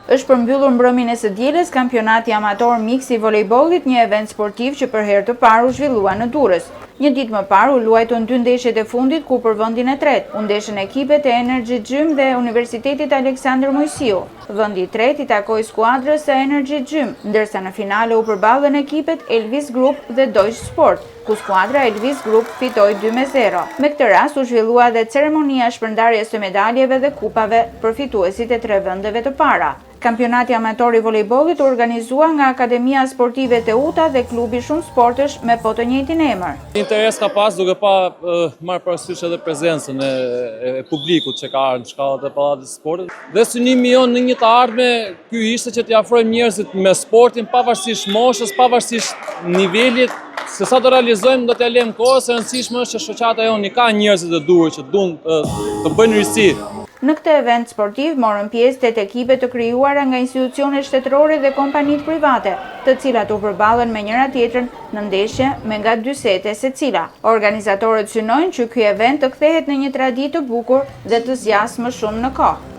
Është përmbyllur mbrëmjen e së dielës kampionati amator miks i volejbollit, një event sportiv që për herë të parë u zhvillua në Durrës. Një ditë më parë u luajtën 2 ndeshjet e fundit ku për vendin e tretë u ndeshën ekipet e Energy Gym dhe Universitetit Aleksandër Mojsiu. Vendi i tretë i takoi skuadrës së Energy Gym, ndërsa në finale u përballën ekipet Elvis Group dhe Deutsche Sport, ku skuadra Elvis Group fitoi 2-0. Me këtë rast u zhvillua dhe ceremonia shpërndarjes së medaljeve dhe kupave për fituesit e 3 vendeve të para. Kampionati amator i volejbollit u organizua nga Akademia Sportive Teuta dhe klubi Shumë Sportësh me po të njëjtin emër. Interes ka pas duke pa marrë parasysh edhe prezencën e publikut që ka ardhur në shkallat e pallatit të sportit. Dhe synimi jon në një të ardhme ky ishte që t'i afrojmë njerëzit me sportin pavarësisht moshës, pavarësisht nivelit. Se sa do realizojmë do t'ja lëmë kohës, e rëndësishme është që shoqata jonë ka njerëzit e duhur që duan të bëjnë risi. Në këtë event sportiv morën pjesë 8 ekipe të krijuara nga institucione shtetërore dhe kompanitë private, të cilat u përballën me njëra tjetrën në ndeshje me nga 2 sete secila. Organizatorët synojnë që ky event të kthehet në një traditë të bukur dhe të zgjasë më shumë në kohë.